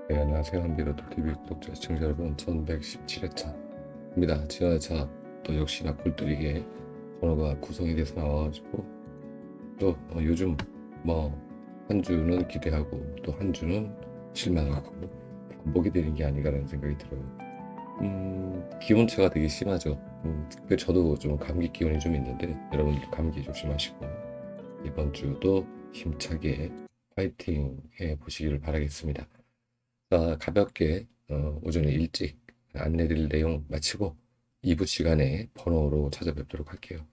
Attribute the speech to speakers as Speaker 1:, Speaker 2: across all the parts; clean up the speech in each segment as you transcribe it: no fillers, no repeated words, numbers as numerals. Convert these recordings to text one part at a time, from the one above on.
Speaker 1: 네, 안녕하세요. 한비로토TV 구독자 시청자 여러분, 1117회차입니다. 지난 회차 또 역시나 골때리게 번호가 구성이 돼서 나와가지고 또 요즘 뭐 한 주는 기대하고 또 한 주는 실망하고 반복이 되는 게 아닌가라는 생각이 들어요. 기온차가 되게 심하죠. 특별히 저도 좀 감기 기운이 좀 있는데 여러분들 감기 조심하시고 이번 주도 힘차게 파이팅 해 보시기를 바라겠습니다. 가볍게 오전에 일찍 안내드릴 내용 마치고 2부 시간에 번호로 찾아뵙도록 할게요.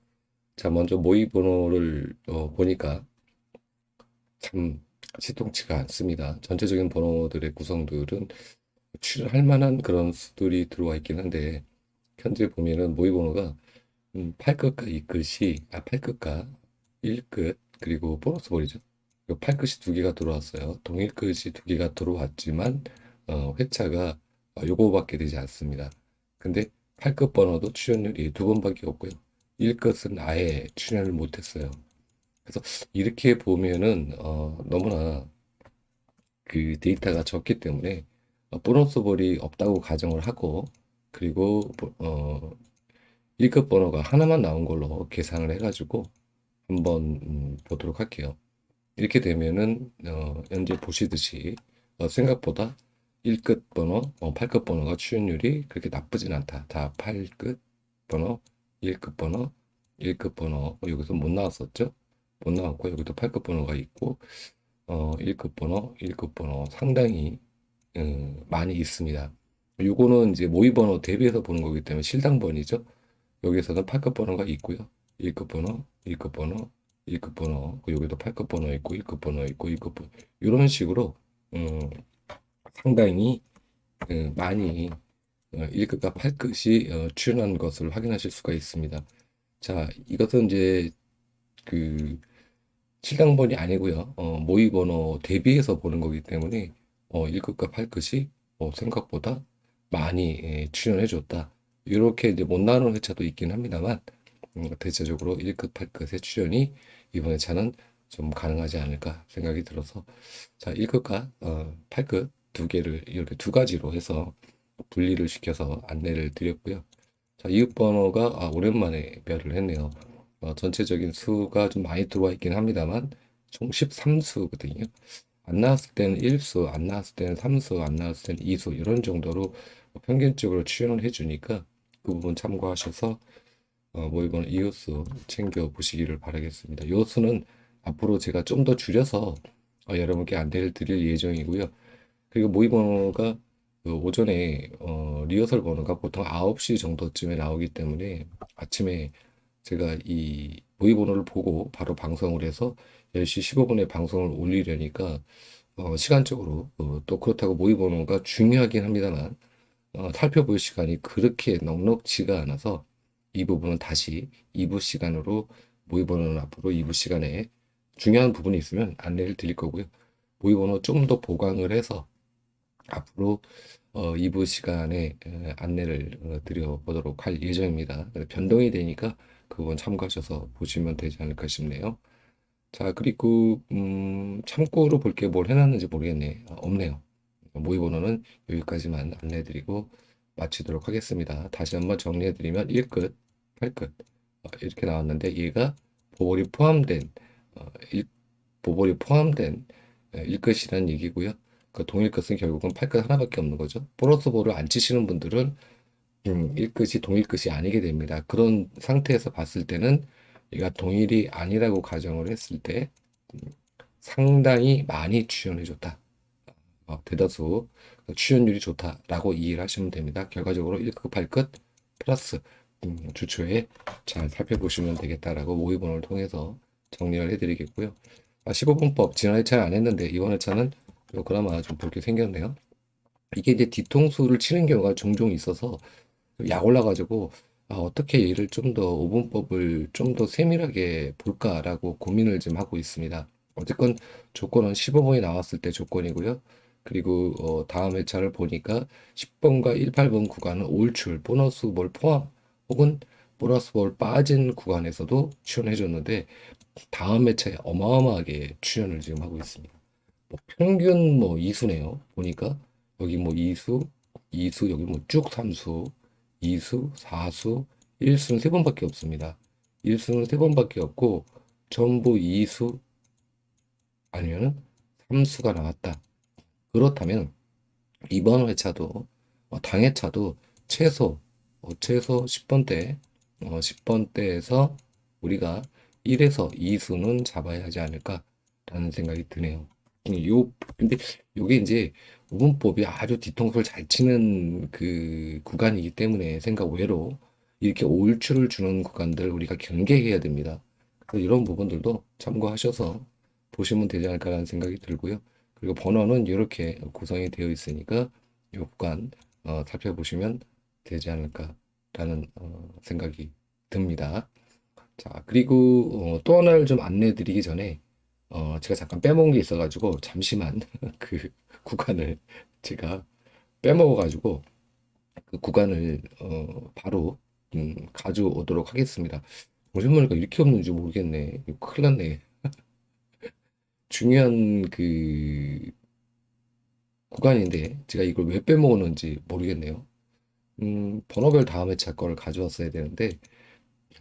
Speaker 1: 자, 먼저 모의 번호를 보니까 참 시통치가 않습니다. 전체적인 번호들의 구성들은 출연할 만한 그런 수들이 들어와 있긴 한데 현재 보면은 모의 번호가 8끝과 2끝이 8끝과 1끝 그리고 보너스 볼이죠. 8끝이 두 개가 들어왔어요. 동일 끝이 두 개가 들어왔지만 회차가 요거밖에 되지 않습니다. 근데 8끝 번호도 출연률이 두 번밖에 없고요. 1끝은 아예 출연을 못했어요. 그래서 이렇게 보면은 너무나 그 데이터가 적기 때문에 보너스 볼이 없다고 가정을 하고 그리고 1급 번호가 하나만 나온 걸로 계산을 해가지고 한번 보도록 할게요. 이렇게 되면은 현재 보시듯이 생각보다 1급 번호, 8급 번호가 출연율이 그렇게 나쁘진 않다. 다 8급 번호, 1급 번호, 1급 번호 여기서 못 나왔었죠? 못 나왔고 여기도 8급 번호가 있고 1급 번호, 1급 번호 상당히 많이 있습니다. 요거는 이제 모의 번호 대비해서 보는 거기 때문에 실당번이죠. 여기서는 8급 번호가 있고요. 1급 번호, 2급 번호, 2급 번호, 여기도 8급 번호 있고 1급 번호 있고 2급 번호 이런 식으로 음, 상당히 많이 1급과 8급이 출연한 것을 확인하실 수가 있습니다. 자, 이것은 이제 그 실당번이 아니고요. 모의 번호 대비해서 보는 거기 때문에 1급과 8급이 생각보다 많이 출연해 줬다. 이렇게 이제 못 나오는 회차도 있긴 합니다만 대체적으로 1급, 8급의 출연이 이번 회차는 좀 가능하지 않을까 생각이 들어서 자 1급과 8급 두 개를 이렇게 두 가지로 해서 분리를 시켜서 안내를 드렸고요. 자, 이육 번호가 오랜만에 별을 했네요. 전체적인 수가 좀 많이 들어와 있긴 합니다만 총 13수거든요. 안 나왔을 때는 1수, 안 나왔을 때는 3수, 안 나왔을 때는 2수 이런 정도로 평균적으로 출연을 해주니까 그 부분 참고하셔서 뭐 이번 이웃수 챙겨 보시기를 바라겠습니다. 이웃수는 앞으로 제가 좀 더 줄여서 여러분께 안내를 드릴 예정이고요. 그리고 모의 번호가 그 오전에 리허설 번호가 보통 9시 정도쯤에 나오기 때문에 아침에 제가 이 모의 번호를 보고 바로 방송을 해서 10시 15분에 방송을 올리려니까 시간적으로 또 그렇다고 모의 번호가 중요하긴 합니다만 살펴볼 시간이 그렇게 넉넉지가 않아서 이 부분은 다시 2부 시간으로 모의 번호는 앞으로 2부 시간에 중요한 부분이 있으면 안내를 드릴 거고요. 모의 번호 좀 더 보강을 해서 앞으로 2부 시간에 안내를 드려보도록 할 예정입니다. 변동이 되니까 그 부분 참고하셔서 보시면 되지 않을까 싶네요. 자, 그리고 참고로 볼 게 뭘 해놨는지 모르겠네. 없네요. 모의 번호는 여기까지만 안내해드리고 마치도록 하겠습니다. 다시 한번 정리해드리면 1끝, 8끝 이렇게 나왔는데 얘가 보볼이 포함된 어, 보볼이 포함된 1끝이라는 얘기고요. 그 동일 끝은 결국은 8끝 하나밖에 없는 거죠. 보너스 볼을 안 치시는 분들은 1끝이 동일 끝이 아니게 됩니다. 그런 상태에서 봤을 때는 얘가 동일이 아니라고 가정을 했을 때 음, 상당히 많이 출연해줬다. 대다수 출연율이 좋다라고 이해를 하시면 됩니다. 결과적으로 1급, 8급 플러스 주초에 잘 살펴보시면 되겠다라고 모의번호를 통해서 정리를 해드리겠고요. 15분법 지난 회차는 안 했는데 이번 회차는 그나마 좀 볼 게 생겼네요. 이게 이제 뒤통수를 치는 경우가 종종 있어서 약 올라가지고 어떻게 얘를 좀 더 5분법을 좀 더 세밀하게 볼까라고 고민을 좀 하고 있습니다. 어쨌건 조건은 15번이 나왔을 때 조건이고요. 그리고 다음 회차를 보니까 10번과 18번 구간은 올출, 보너스 볼 포함 혹은 보너스 볼 빠진 구간에서도 출연해 줬는데 다음 회차에 어마어마하게 출연을 지금 하고 있습니다. 뭐 평균 뭐 이수네요. 보니까 여기 뭐 이수 여기 뭐 쭉 삼수, 이수, 사수, 일수는 세 번밖에 없습니다. 일수는 세 번밖에 없고 전부 이수 아니면은 삼수가 나왔다. 그렇다면 이번 회차도 당회차도 최소 최소 10번대 10번대에서 우리가 1에서 2수는 잡아야 하지 않을까라는 생각이 드네요. 근데 요게 이제 우분법이 아주 뒤통수를 잘 치는 그 구간이기 때문에 생각 외로 이렇게 올출을 주는 구간들 우리가 경계해야 됩니다. 그래서 이런 부분들도 참고하셔서 보시면 되지 않을까라는 생각이 들고요. 그리고 번호는 이렇게 구성이 되어 있으니까 이 구간 살펴보시면 되지 않을까라는 생각이 듭니다. 자, 그리고 또 하나를 좀 안내 드리기 전에 제가 잠깐 빼먹은 게 있어가지고 잠시만 그 구간을 제가 빼먹어가지고 그 구간을 바로 가져오도록 하겠습니다. 정신머리가 이렇게 없는지 모르겠네. 이거 큰일 났네. 중요한 그 구간인데 제가 이걸 왜 빼먹었는지 모르겠네요. 번호별 다음 회차 거를 가져왔어야 되는데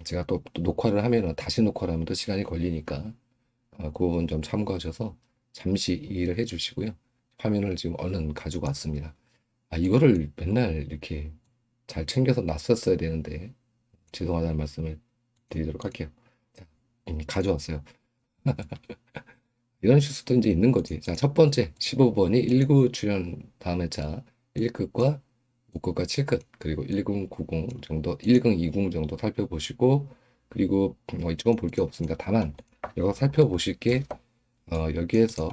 Speaker 1: 제가 또 녹화를 하면은 다시 녹화를 하면 또 시간이 걸리니까 그 부분 좀 참고하셔서 잠시 이해를 해주시고요. 화면을 지금 얼른 가지고 왔습니다. 이거를 맨날 이렇게 잘 챙겨서 놨었어야 되는데 죄송하다는 말씀을 드리도록 할게요. 자, 가져왔어요. 이런 실수도 이제 있는 거지. 자, 첫 번째 15번이 19 출연 다음 회차 1급과 5급과 7급 그리고 10, 90 정도 10, 20 정도 살펴보시고 그리고 이쪽은 볼 게 없습니다. 다만 여기 살펴보실 게 여기에서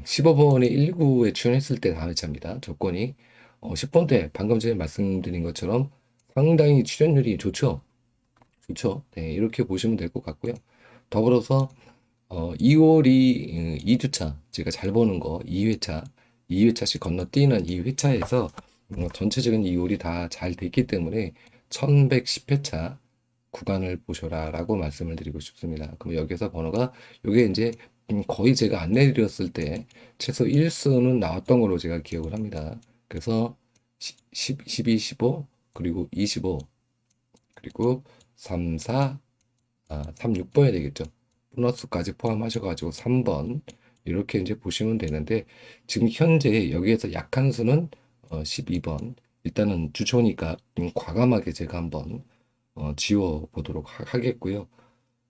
Speaker 1: 15번이 19에 출연했을 때 다음 회차입니다. 조건이 10번 때 방금 전에 말씀드린 것처럼 상당히 출연률이 좋죠. 좋죠. 네, 이렇게 보시면 될 것 같고요. 더불어서 2월이 2주차 제가 잘 보는 거 2회차씩 건너뛰는 2회차에서 전체적인 2월이 다 잘 됐기 때문에 1110회차 구간을 보셔라 라고 말씀을 드리고 싶습니다. 그럼 여기서 번호가 요게 이제 거의 제가 안내 드렸을 때 최소 1수는 나왔던 걸로 제가 기억을 합니다. 그래서 12, 15 그리고 25 그리고 3, 4 3, 6번이 되겠죠. 보너스까지 포함하셔가지고 3번 이렇게 이제 보시면 되는데 지금 현재 여기에서 약한 수는 12번 일단은 주초니까 과감하게 제가 한번 지워 보도록 하겠고요.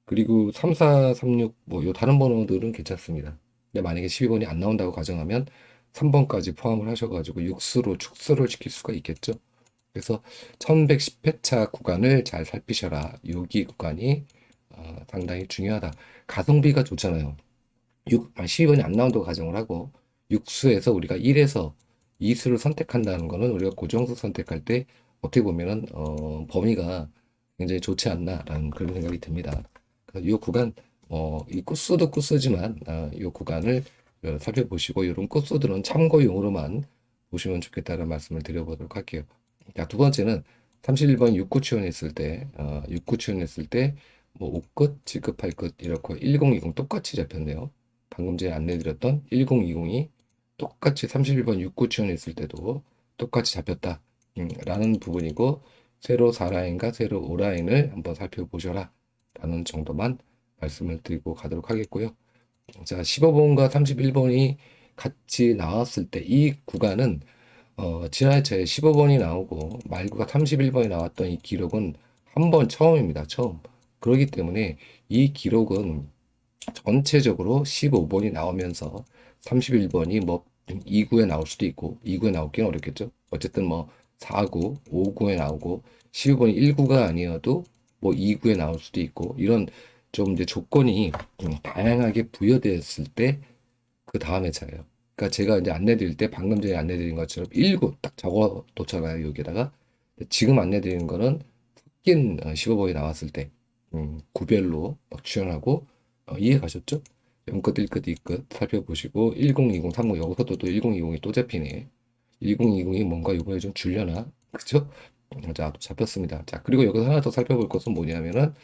Speaker 1: 그리고 3, 4, 3, 6 뭐 요 다른 번호들은 괜찮습니다. 근데 만약에 12번이 안 나온다고 가정하면 3번까지 포함을 하셔가지고 육수로 축소를 시킬 수가 있겠죠. 그래서 1110회차 구간을 잘 살피셔라. 여기 구간이 상당히 중요하다. 가성비가 좋잖아요. 12번이 안 나온다고 가정을 하고 육수에서 우리가 1에서 2수를 선택한다는 거는 우리가 고정수 선택할 때 어떻게 보면은 범위가 굉장히 좋지 않나라는 그런 생각이 듭니다. 그래서 이 구간 이 코스도 코스지만 이 구간을 살펴보시고 이런 코스들은 참고용으로만 보시면 좋겠다는 말씀을 드려보도록 할게요. 자, 두 번째는 31번 6구 출연했을 때 6구 출연했을 때 뭐 5끝, 7끝, 8끝 이렇게 1020 똑같이 잡혔네요. 방금 전에 안내드렸던 1020이 똑같이 31번 6구 출연했을 때도 똑같이 잡혔다 라는 부분이고 세로 4라인과 세로 5라인을 한번 살펴보셔라 라는 정도만 말씀을 드리고 가도록 하겠고요. 자, 15번과 31번이 같이 나왔을 때 이 구간은 지난 회차에 15번이 나오고 말구가 31번이 나왔던 이 기록은 한 번 처음입니다. 처음. 그렇기 때문에 이 기록은 전체적으로 15번이 나오면서 31번이 뭐 2구에 나올 수도 있고 2구에 나오기는 어렵겠죠. 어쨌든 뭐 4구, 5구에 나오고 15번이 1구가 아니어도 뭐 2구에 나올 수도 있고 이런 좀 이제 조건이 다양하게 부여되었을 때 그 다음 회차예요. 그러니까 제가 이제 안내드릴 때 방금 전에 안내드린 것처럼 1구 딱 적어 놓잖아요. 여기다가 지금 안내드리는 거는 섞인 15번이 나왔을 때 구별로 막 출연하고 이해 가셨죠? 0끝, 1끝, 2끝 살펴보시고 1020, 30 여기서도 또 1020이 또 잡히네. 1020이 뭔가 이번에 좀 줄려나? 그죠? 자, 잡혔습니다. 자, 그리고 여기서 하나 더 살펴볼 것은 뭐냐면은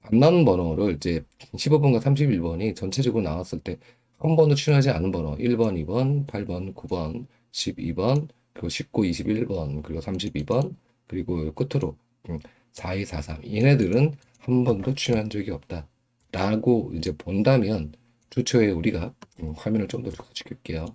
Speaker 1: 안 나온 번호를 이제 15번과 31번이 전체적으로 나왔을 때 한 번도 출연하지 않은 번호 1번, 2번, 8번, 9번, 12번, 그리고 19, 21번, 그리고 32번, 그리고 끝으로 4243. 얘네들은 한 번도 출연한 적이 없다. 라고 이제 본다면 주초에 우리가 화면을 좀 더 커질게요.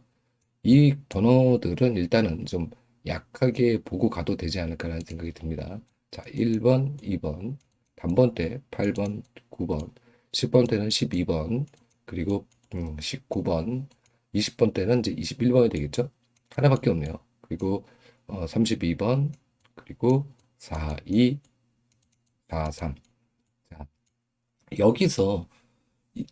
Speaker 1: 이 번호들은 일단은 좀 약하게 보고 가도 되지 않을까라는 생각이 듭니다. 자, 1번, 2번, 단번대 8번, 9번, 10번 때는 12번, 그리고 19번, 20번 때는 이제 21번이 되겠죠? 하나밖에 없네요. 그리고 32번, 그리고 42, 43. 자, 여기서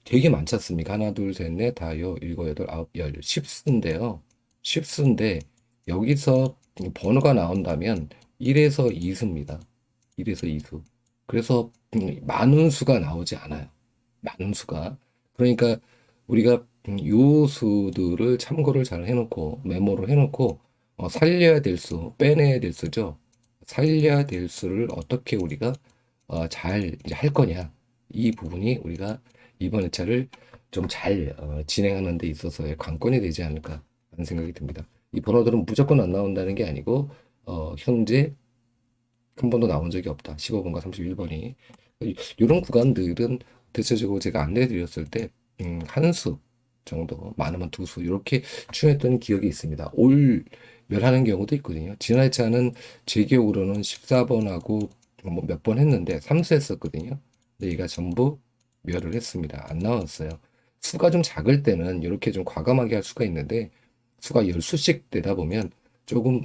Speaker 1: 되게 많지 않습니까? 하나, 둘, 셋, 넷, 다, 여, 일곱, 여덟, 아홉, 열, 십수인데요. 십수인데 여기서 번호가 나온다면 1에서 2수입니다. 1에서 2수. 그래서 많은 수가 나오지 않아요. 많은 수가. 그러니까 우리가 요 수들을 참고를 잘 해놓고 메모를 해놓고 살려야 될 수, 빼내야 될 수죠. 살려야 될 수를 어떻게 우리가 잘 이제 할 거냐. 이 부분이 우리가 이번 회차를 좀 잘 진행하는 데 있어서의 관건이 되지 않을까 하는 생각이 듭니다. 이 번호들은 무조건 안 나온다는 게 아니고 현재 한 번도 나온 적이 없다. 15번과 31번이. 이런 구간들은 대체적으로 제가 안내 드렸을 때 한 수 정도, 많으면 두 수 이렇게 추했던 기억이 있습니다. 올 멸하는 경우도 있거든요. 지난 회차는 제 기억으로는 14번하고 뭐 몇 번 했는데 3수 했었거든요. 근데 얘가 전부 멸을 했습니다. 안 나왔어요. 수가 좀 작을 때는 이렇게 좀 과감하게 할 수가 있는데 수가 10수씩 되다 보면 조금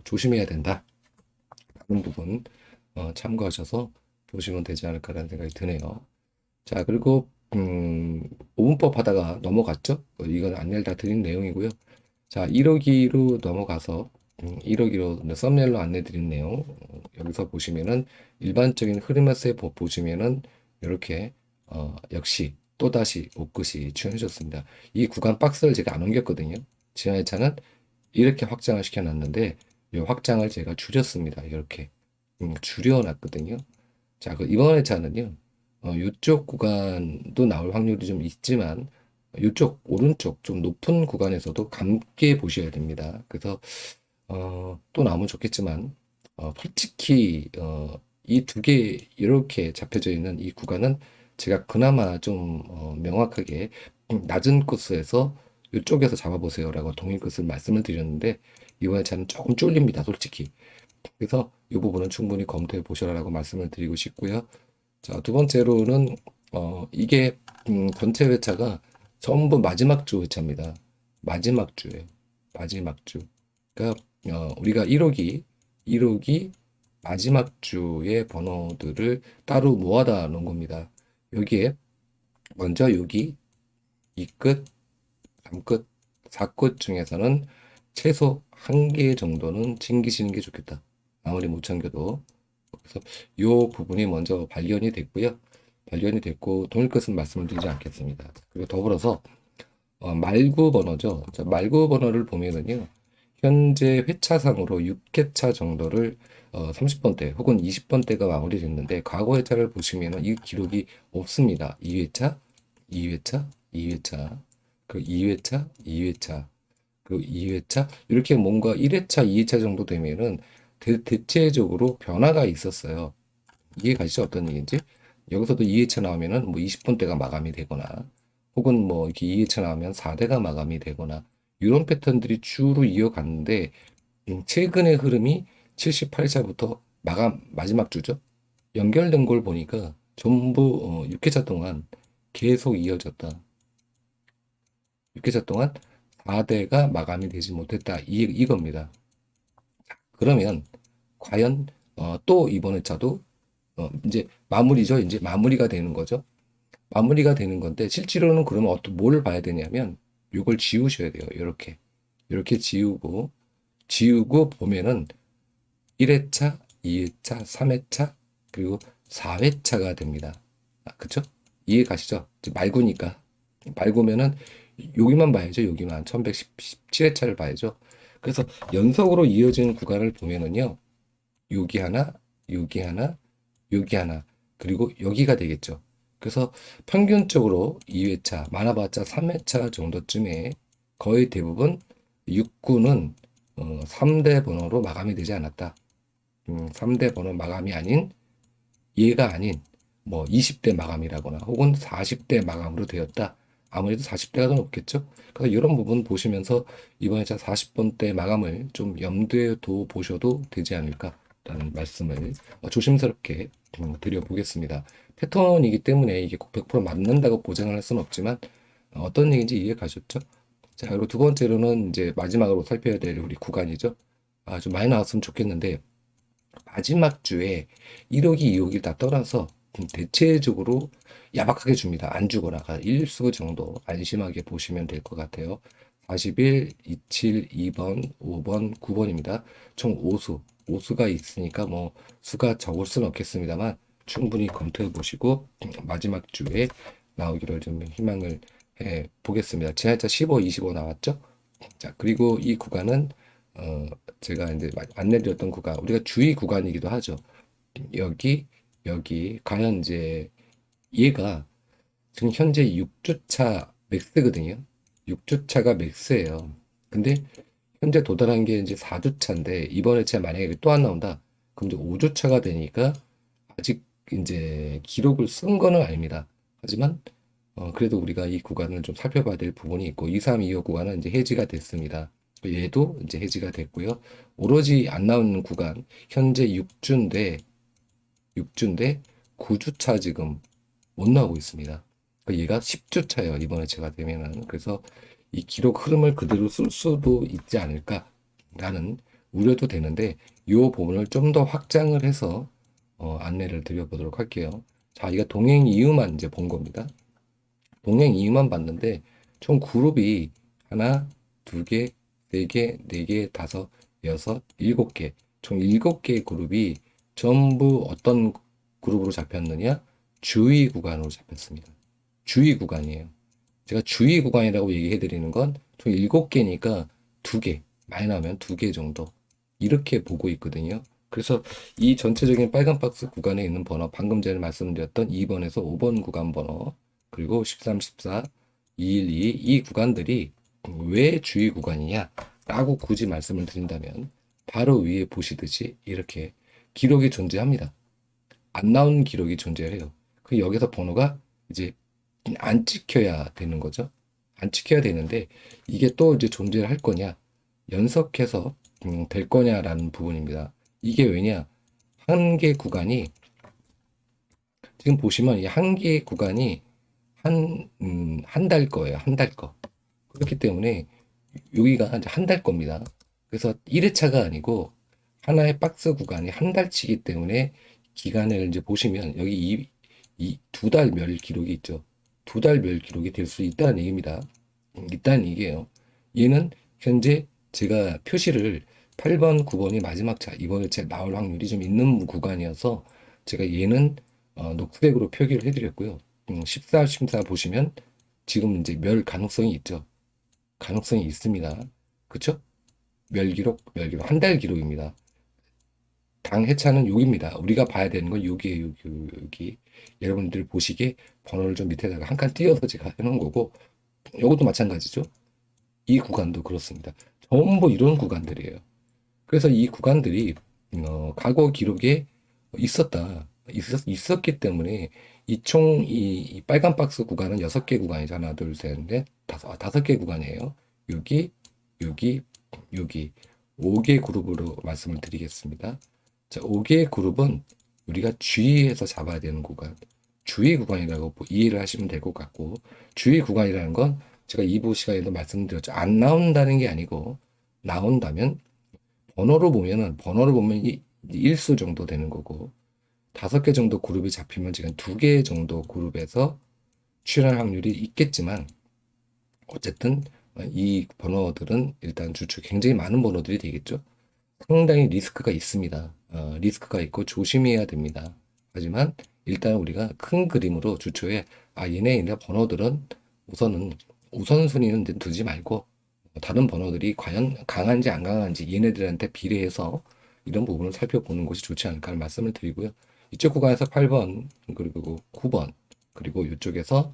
Speaker 1: 조심해야 된다. 라는 부분 참고하셔서 보시면 되지 않을까라는 생각이 드네요. 자, 그리고 5분법 하다가 넘어갔죠? 이건 안내를 다 드린 내용이고요. 자, 1호기로 넘어가서 1호기로 썸네일로 안내 드린 내용 여기서 보시면은 일반적인 흐름에서 보시면은 이렇게 역시 또다시 옷끝이 출연해줬습니다. 이 구간 박스를 제가 안 옮겼거든요. 지난 회차는 이렇게 확장을 시켜놨는데 이 확장을 제가 줄였습니다. 이렇게 줄여놨거든요. 자, 그 이번 회차는요. 이쪽 구간도 나올 확률이 좀 있지만 이쪽 오른쪽 좀 높은 구간에서도 함께 보셔야 됩니다. 그래서 또 나오면 좋겠지만 솔직히 이 두 개 이렇게 잡혀져 있는 이 구간은 제가 그나마 좀 명확하게 낮은 코스에서 이쪽에서 잡아보세요라고 동일 코스를 말씀을 드렸는데 이번에 저는 조금 쫄립니다, 솔직히. 그래서 이 부분은 충분히 검토해 보셔라라고 말씀을 드리고 싶고요. 자, 두 번째로는 이게 전체 회차가 전부 마지막 주 회차입니다. 마지막 주에 마지막 주. 그러니까 우리가 1호기 마지막 주의 번호들을 따로 모아다 놓은 겁니다. 여기에 먼저 여기 2끝, 3끝, 4끝 중에서는 최소 한 개 정도는 챙기시는 게 좋겠다. 아무리 못 챙겨도. 그래서 이 부분이 먼저 발견이 됐고요. 발견이 됐고 동일 것은 말씀을 드리지 않겠습니다. 그리고 더불어서 말구 번호죠. 자, 말구 번호를 보면은요. 현재 회차상으로 6회차 정도를 30번대 혹은 20번대가 마무리됐는데 과거 회차를 보시면은 이 기록이 없습니다. 2회차, 2회차, 2회차, 그 2회차, 2회차, 그 2회차 이렇게 뭔가 1회차, 2회차 정도 되면은 대체적으로 변화가 있었어요. 이해 가시죠? 어떤 얘기인지? 여기서도 2회차 나오면은 뭐 20분대가 마감이 되거나 혹은 뭐 이렇게 2회차 나오면 4대가 마감이 되거나 이런 패턴들이 주로 이어갔는데 최근의 흐름이 78회차부터 마감 마지막 주죠. 연결된 걸 보니까 전부 6회차 동안 계속 이어졌다. 6회차 동안 4대가 마감이 되지 못했다. 이겁니다. 그러면 과연 또 이번 회차도 이제 마무리죠. 이제 마무리가 되는 거죠. 마무리가 되는 건데 실제로는 그러면 뭘 봐야 되냐면 이걸 지우셔야 돼요. 이렇게 지우고 보면은 1회차, 2회차, 3회차 그리고 4회차가 됩니다. 그쵸? 이해 가시죠? 이제 말고니까 말고면은 여기만 봐야죠. 여기만 1117회차를 봐야죠. 그래서 연속으로 이어지는 구간을 보면은요. 여기 하나, 여기 하나, 여기 하나, 그리고 여기가 되겠죠. 그래서 평균적으로 2회차, 많아봤자 3회차 정도쯤에 거의 대부분 6구는 3대 번호로 마감이 되지 않았다. 3대 번호 마감이 아닌 얘가 아닌 뭐 20대 마감이라거나 혹은 40대 마감으로 되었다. 아무래도 40대가 더 높겠죠. 그래서 이런 부분 보시면서 이번에 40번대 마감을 좀 염두에 둬 보셔도 되지 않을까라는 말씀을 조심스럽게 드려보겠습니다. 패턴이기 때문에 이게 꼭 100% 맞는다고 보장을 할 수는 없지만 어떤 얘기인지 이해 가셨죠? 자, 그리고 두 번째로는 이제 마지막으로 살펴야 될 우리 구간이죠. 좀 많이 나왔으면 좋겠는데 마지막 주에 1호기, 2호기를 다 떠나서 대체적으로 야박하게 줍니다. 안 주거나 일수 정도 안심하게 보시면 될 것 같아요. 41, 27, 2번, 5번, 9번입니다. 총 5수. 5수가 있으니까 뭐 수가 적을 수는 없겠습니다만 충분히 검토해 보시고 마지막 주에 나오기를 좀 희망을 해 보겠습니다. 지난주에 15, 25 나왔죠? 자, 그리고 이 구간은 어, 제가 이제 안내드렸던 구간, 우리가 주의 구간이기도 하죠. 여기, 여기, 과연 이제 얘가 지금 현재 6주차 맥스거든요. 6주차가 맥스예요. 근데 현재 도달한 게 이제 4주차인데 이번에 제가 만약에 또 안 나온다. 그럼 이제 5주차가 되니까 아직 이제 기록을 쓴 거는 아닙니다. 하지만 그래도 우리가 이 구간을 좀 살펴봐야 될 부분이 있고 2, 3, 2호 구간은 이제 해지가 됐습니다. 얘도 이제 해지가 됐고요. 오로지 안 나오는 구간 현재 6주인데 9주차 지금 못 나오고 있습니다. 얘가 10주차예요. 이번에 제가 되면은. 그래서 이 기록 흐름을 그대로 쓸 수도 있지 않을까라는 우려도 되는데 이 부분을 좀 더 확장을 해서 안내를 드려보도록 할게요. 자, 이거 동행 이유만 이제 본 겁니다. 동행 이유만 봤는데 총 그룹이 하나, 두 개, 네 개, 네 개, 다섯, 여섯, 일곱 개, 총 일곱 개의 그룹이 전부 어떤 그룹으로 잡혔느냐? 주의 구간으로 잡혔습니다. 주의 구간이에요. 제가 주의 구간이라고 얘기해 드리는 건 총 일곱 개니까 두 개, 많이 나오면 두 개 정도 이렇게 보고 있거든요. 그래서 이 전체적인 빨간 박스 구간에 있는 번호, 방금 전에 말씀드렸던 2번에서 5번 구간 번호, 그리고 13, 14, 212, 이 구간들이 왜 주의 구간이냐? 라고 굳이 말씀을 드린다면, 바로 위에 보시듯이 이렇게 기록이 존재합니다. 안 나온 기록이 존재해요. 그 여기서 번호가 이제 안 찍혀야 되는 거죠. 안 찍혀야 되는데, 이게 또 이제 존재를 할 거냐? 연속해서 될 거냐라는 부분입니다. 이게 왜냐? 한 개 구간이 지금 보시면 이 한 개 구간이 한 달 거예요. 한 달 거. 그렇기 때문에 여기가 이제 한 달 겁니다. 그래서 1회차가 아니고 하나의 박스 구간이 한 달치기 때문에 기간을 이제 보시면 여기 이 두 달 멸 기록이 있죠. 두 달 멸 기록이 될 수 있다는 얘기입니다. 있다는 얘기예요. 얘는 현재 제가 표시를 8번, 9번이 마지막 차, 이번에 제 나올 확률이 좀 있는 구간이어서 제가 얘는 녹색으로 표기를 해드렸고요. 14, 14 보시면 지금 이제 멸 가능성이 있죠. 가능성이 있습니다. 그쵸? 멸 기록, 멸 기록. 한 달 기록입니다. 당 해차는 여기입니다. 우리가 봐야 되는 건 여기에 여기. 여러분들 보시기에 번호를 좀 밑에다가 한 칸 띄어서 제가 해놓은 거고, 이것도 마찬가지죠. 이 구간도 그렇습니다. 전부 이런 구간들이에요. 그래서 이 구간들이 과거 기록에 있었기 때문에 이 빨간 박스 구간은 6개 구간이죠. 하나, 둘, 셋, 넷, 다섯 개 구간이에요. 여기, 여기, 여기 5개 그룹으로 말씀을 드리겠습니다. 자, 5개의 그룹은 우리가 주의해서 잡아야 되는 구간, 주의 구간이라고 이해를 하시면 될 것 같고, 주의 구간이라는 건 제가 2부 시간에도 말씀드렸죠. 안 나온다는 게 아니고 나온다면 번호로 보면 이 일수 정도 되는 거고, 5개 정도 그룹이 잡히면 지금 2개 정도 그룹에서 출현 확률이 있겠지만, 어쨌든 이 번호들은 일단 주축 굉장히 많은 번호들이 되겠죠. 상당히 리스크가 있습니다. 리스크가 있고 조심해야 됩니다. 하지만 일단 우리가 큰 그림으로 주초에 얘네 번호들은 우선순위는 두지 말고 다른 번호들이 과연 강한지 안 강한지 얘네들한테 비례해서 이런 부분을 살펴보는 것이 좋지 않을까 하는 말씀을 드리고요. 이쪽 구간에서 8번 그리고 9번 그리고 이쪽에서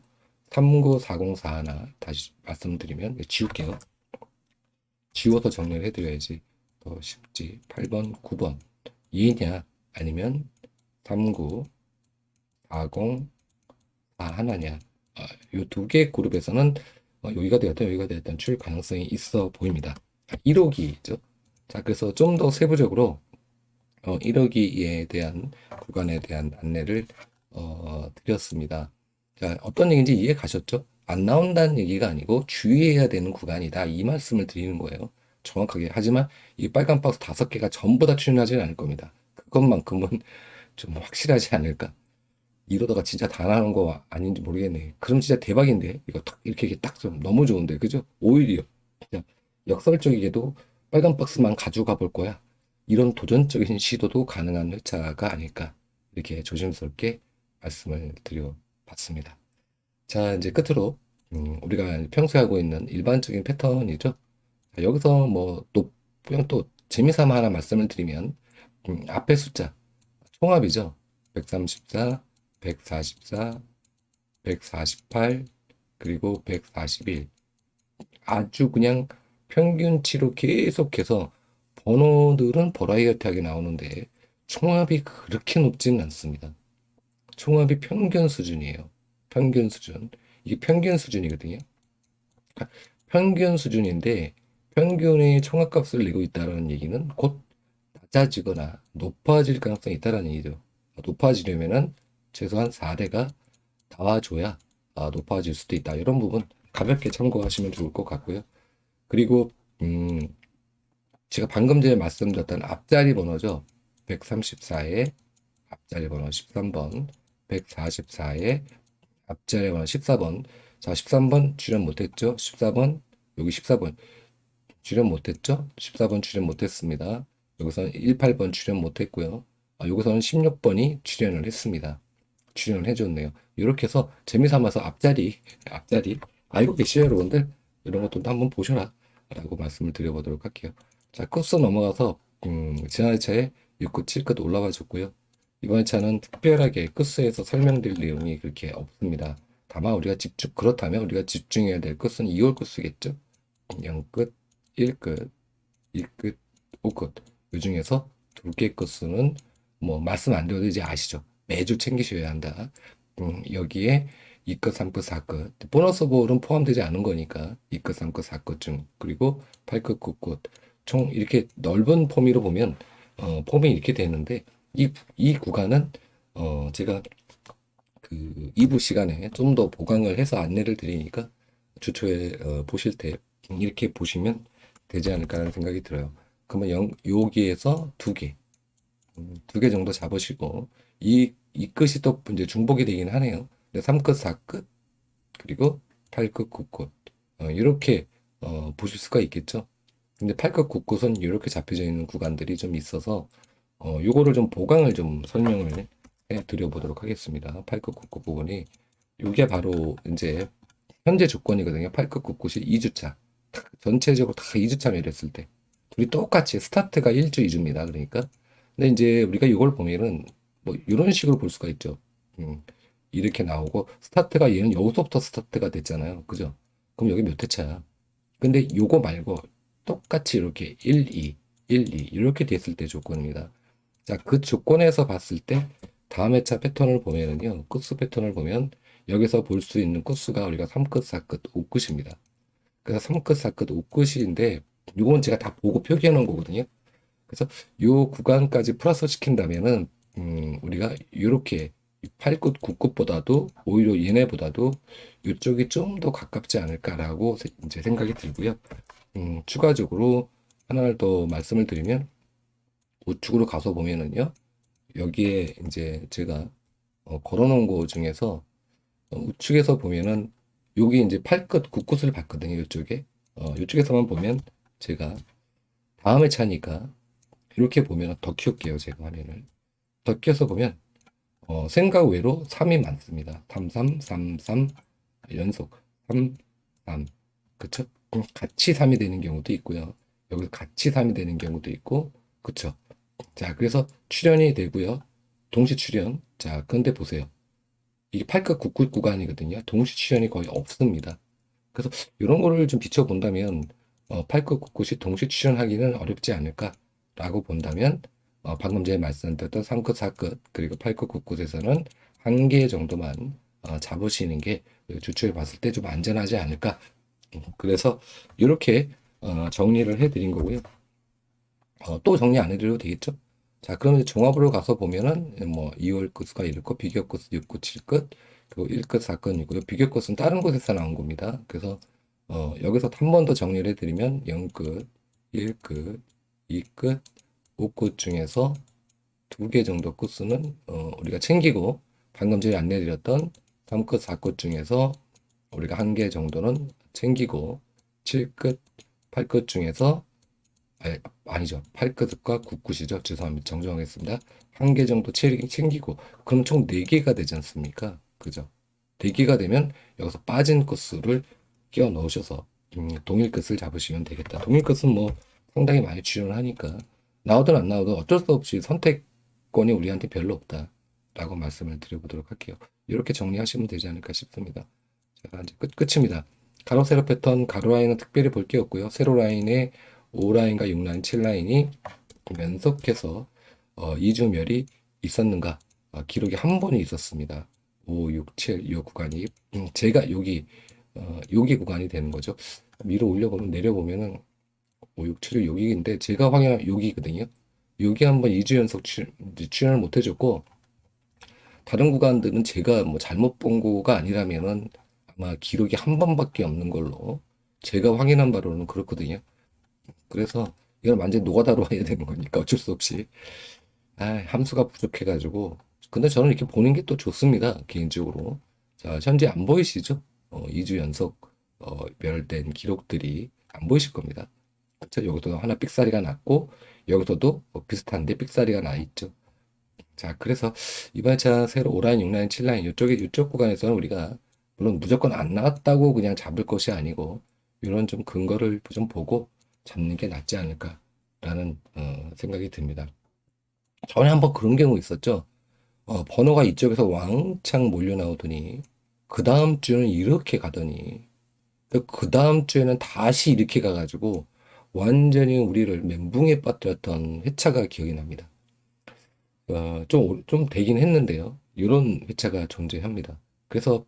Speaker 1: 394041 다시 말씀드리면 지울게요. 지워서 정리를 해드려야지 더 쉽지. 8번, 9번 2냐 아니면 3940 하나냐. 이 두 개 그룹에서는 여기가 되었던 여기가 되었던 출 가능성이 있어 보입니다. 1호기죠. 자, 그래서 좀 더 세부적으로 1호기에 대한 구간에 대한 안내를 드렸습니다. 자, 어떤 얘기인지 이해 가셨죠? 안 나온다는 얘기가 아니고 주의해야 되는 구간이다. 이 말씀을 드리는 거예요. 정확하게. 하지만 이 빨간 박스 5개가 전부 다 출연하지는 않을 겁니다. 그것만큼은 좀 확실하지 않을까. 이러다가 진짜 다 나오는 거 아닌지 모르겠네. 그럼 진짜 대박인데. 이거 딱 이렇게 딱 좀 너무 좋은데. 그죠? 오히려 진짜 역설적이게도 빨간 박스만 가져가 볼 거야. 이런 도전적인 시도도 가능한 회차가 아닐까. 이렇게 조심스럽게 말씀을 드려봤습니다. 자, 이제 끝으로 우리가 평소에 하고 있는 일반적인 패턴이죠. 자, 여기서 뭐 또 그냥 또 재미삼아 하나 말씀을 드리면 앞에 숫자 총합이죠. 134, 144, 148, 그리고 141. 아주 그냥 평균치로 계속해서 번호들은 버라이어티하게 나오는데 총합이 그렇게 높지는 않습니다. 총합이 평균 수준이에요. 평균 수준. 이게 평균 수준이거든요. 평균 수준인데 평균의 총합값을 내고 있다는 얘기는 곧 낮아지거나 높아질 가능성이 있다는 얘기죠. 높아지려면은 최소한 4대가 나와줘야 높아질 수도 있다. 이런 부분 가볍게 참고하시면 좋을 것 같고요. 그리고 제가 방금 전에 말씀드렸던 앞자리 번호죠. 134의 앞자리 번호 13번, 144의 앞자리 번호 14번. 자, 13번 출연 못했죠? 14번, 여기 14번 출연 못했죠? 14번 출연 못했습니다. 여기서는 18번 출연 못했고요. 여기서는 16번이 출연을 했습니다. 출연을 해줬네요. 이렇게 해서 재미삼아서 앞자리 알고 계시죠, 여러분들? 이런 것도 한번 보셔라 라고 말씀을 드려보도록 할게요. 자, 코스 넘어가서 지난 회차에 6끝, 7끝 올라와 줬고요. 이번 회차는 특별하게 코스에서 설명드릴 내용이 그렇게 없습니다. 다만 그렇다면 우리가 집중해야 될 끝은 2월 끝이겠죠? 0끝, 1끝, 2끝, 5끝. 이 중에서 2개 끝은 뭐 말씀 안 드려도 이제 아시죠? 매주 챙기셔야 한다. 여기에 2끝, 3끝, 4끝. 보너스 볼은 포함되지 않은 거니까 2끝, 3끝, 4끝 중 그리고 8끝, 9끝. 총 이렇게 넓은 범위로 보면 폼이 이렇게 되는데 이 구간은 제가 그 2부 시간에 좀 더 보강을 해서 안내를 드리니까 주초에 보실 때 이렇게 보시면 되지 않을까 하는 생각이 들어요. 그러면 여기에서 두 개 정도 잡으시고 이 끝이 또 이제 중복이 되긴 하네요. 3끝, 4끝 그리고 8끝, 9끝 이렇게 보실 수가 있겠죠. 근데 8끝, 9끝은 이렇게 잡혀져 있는 구간들이 좀 있어서 요거를 좀 보강을 좀 설명을 해 드려보도록 하겠습니다. 8끝, 9끝 부분이 이게 바로 이제 현재 조건이거든요. 8끝, 9끝이 2주차 전체적으로 다 2주차 매렸을 때 둘이 똑같이 스타트가 1주, 2주입니다. 그러니까 근데 이제 우리가 이걸 보면은 뭐 이런 식으로 볼 수가 있죠. 이렇게 나오고 스타트가 얘는 여기서부터 스타트가 됐잖아요. 그죠? 그럼 여기 몇 회차야? 근데 요거 말고 똑같이 이렇게 1, 2, 1, 2 이렇게 됐을 때 조건입니다. 자, 그 조건에서 봤을 때 다음 회차 패턴을 보면은요. 끝수 패턴을 보면 여기서 볼 수 있는 끝수가 우리가 3끝, 4끝, 5끝입니다. 그래서 3끝, 4끝, 5끝인데 요건 제가 다 보고 표기해 놓은 거거든요. 그래서 요 구간까지 플러스 시킨다면은 우리가 이렇게 8끝, 9끝보다도 오히려 얘네보다도 이쪽이 좀 더 가깝지 않을까라고 이제 생각이 들고요. 추가적으로 하나를 더 말씀을 드리면 우측으로 가서 보면은요. 여기에 이제 제가 걸어놓은 거 중에서 우측에서 보면은 여기 이제 8끝, 9끝을 봤거든요. 이쪽에 이쪽에서만 보면 제가 다음에 차니까 이렇게 보면 더 키울게요. 제가 화면을 더 키워서 보면 생각 외로 3이 많습니다. 3, 3, 3, 3 연속 3, 3 그쵸? 같이 3이 되는 경우도 있고요. 여기서 같이 3이 되는 경우도 있고 그쵸? 자, 그래서 출연이 되고요. 동시 출연. 자, 근데 보세요. 이게 팔끝 굽굿 구간이거든요. 동시 출현이 거의 없습니다. 그래서 이런 거를 좀 비춰본다면 팔끝 굽굿이 동시 출현하기는 어렵지 않을까라고 본다면 방금 전에 말씀드렸던 3끝, 4끝 그리고 팔끝 굽굿에서는 한 개 정도만 잡으시는 게 주초에 봤을 때 좀 안전하지 않을까. 그래서 이렇게 정리를 해드린 거고요. 또 정리 안 해드려도 되겠죠? 자, 그러면 이제 종합으로 가서 보면은 뭐 2월 끝수가 이렇고 비교 끝은 6, 9, 7끝 그리고 1끝, 4끝이고요. 비교 끝은 다른 곳에서 나온 겁니다. 그래서 여기서 한 번 더 정리를 해드리면 0끝, 1끝, 2끝, 5끝 중에서 두 개 정도 끝수는 우리가 챙기고 방금 전에 안내드렸던 3끝, 4끝 중에서 우리가 한 개 정도는 챙기고 7끝, 8끝 중에서 아니죠. 8끝과 9끝이죠. 죄송합니다. 정정하겠습니다. 한 개 정도 챙기고 그럼 총 4개가 되지 않습니까? 그죠? 4개가 되면 여기서 빠진 끝수를 끼워 넣으셔서 동일 끝을 잡으시면 되겠다. 동일 끝은 뭐 상당히 많이 출연을 하니까 나오든 안 나오든 어쩔 수 없이 선택권이 우리한테 별로 없다라고 말씀을 드려보도록 할게요. 이렇게 정리하시면 되지 않을까 싶습니다. 자, 이제 끝입니다. 가로 세로 패턴 가로 라인은 특별히 볼 게 없고요. 세로 라인에 5라인과 6라인, 7라인이 연속해서 2주멸이 있었는가? 기록이 한 번이 있었습니다. 5, 6, 7, 이 구간이 제가 여기 구간이 되는 거죠. 위로 올려보면 내려보면은 5, 6, 7, 6인데 제가 확인한 여기거든요. 여기 한번 2주 연속 출연을 못 해줬고 다른 구간들은 제가 뭐 잘못 본 거가 아니라면은 아마 기록이 한 번밖에 없는 걸로 제가 확인한 바로는 그렇거든요. 그래서 이걸 완전히 노가다로 해야 되는 거니까 어쩔 수 없이 함수가 부족해가지고 근데 저는 이렇게 보는 게 또 좋습니다 개인적으로. 자, 현재 안 보이시죠? 2주 연속 멸된 기록들이 안 보이실 겁니다. 그렇죠? 여기도 하나 삑사리가 났고 여기서도 비슷한데 삑사리가 나 있죠. 자, 그래서 이번 차 새로 5라인, 6라인, 7라인 이쪽 구간에서는 우리가 물론 무조건 안 나왔다고 그냥 잡을 것이 아니고 이런 좀 근거를 좀 보고 잡는 게 낫지 않을까라는 생각이 듭니다. 전에 한번 그런 경우 있었죠. 번호가 이쪽에서 왕창 몰려 나오더니 그 다음 주는 이렇게 가더니 그 다음 주에는 다시 이렇게 가가지고 완전히 우리를 멘붕에 빠뜨렸던 회차가 기억이 납니다. 좀 되긴 했는데요. 이런 회차가 존재합니다. 그래서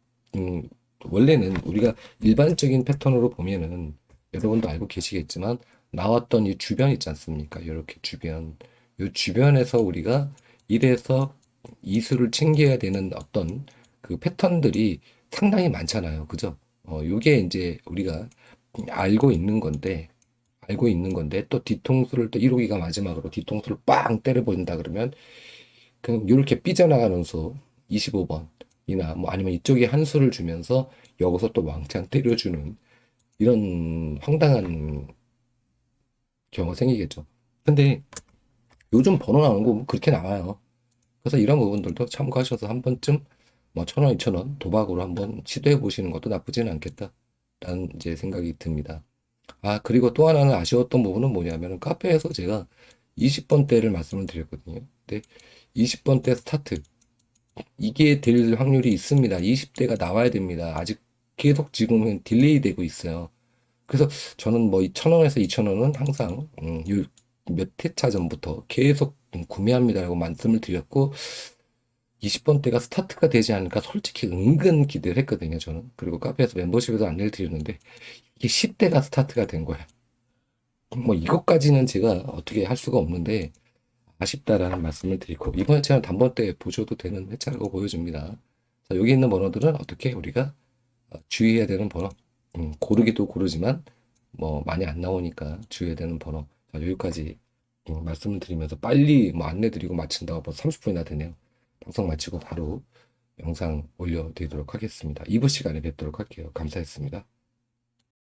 Speaker 1: 원래는 우리가 일반적인 패턴으로 보면은 여러분도 알고 계시겠지만 나왔던 이 주변 있지 않습니까? 이렇게 주변. 이 주변에서 우리가 1에서 2수를 챙겨야 되는 어떤 그 패턴들이 상당히 많잖아요. 그죠? 요게 이제 우리가 알고 있는 건데 또 뒤통수를 또 1호기가 마지막으로 뒤통수를 빵 때려버린다 그러면 그냥 이렇게 삐져나가는 수 25번이나 뭐 아니면 이쪽에 한 수를 주면서 여기서 또 왕창 때려주는 이런 황당한 경우가 생기겠죠. 근데 요즘 번호 나오는 거 그렇게 나와요. 그래서 이런 부분들도 참고하셔서 한 번쯤 뭐 1,000원, 2,000원 도박으로 한번 시도해 보시는 것도 나쁘지는 않겠다라는 이제 생각이 듭니다. 그리고 또 하나는 아쉬웠던 부분은 뭐냐면은 카페에서 제가 20번대를 말씀을 드렸거든요. 근데 20번대 스타트 이게 될 확률이 있습니다. 20대가 나와야 됩니다. 아직 계속 지금은 딜레이 되고 있어요. 그래서 저는 뭐 1,000원에서 2,000원은 항상 몇 회차 전부터 계속 구매합니다라고 말씀을 드렸고 20번대가 스타트가 되지 않을까 솔직히 은근 기대를 했거든요. 저는. 그리고 카페에서 멤버십에도 안내를 드렸는데 이게 10대가 스타트가 된 거야. 뭐 이것까지는 제가 어떻게 할 수가 없는데 아쉽다라는 말씀을 드리고 이번 회차는 단번대 보셔도 되는 회차라고 보여집니다. 자, 여기 있는 번호들은 어떻게 우리가 주의해야 되는 번호 고르기도 고르지만 뭐 많이 안 나오니까 주의해야 되는 번호. 자, 여기까지 말씀을 드리면서 빨리 뭐 안내 드리고 마친다고 벌써 30분이나 되네요. 방송 마치고 바로 영상 올려드리도록 하겠습니다. 2부 시간에 뵙도록 할게요. 감사했습니다.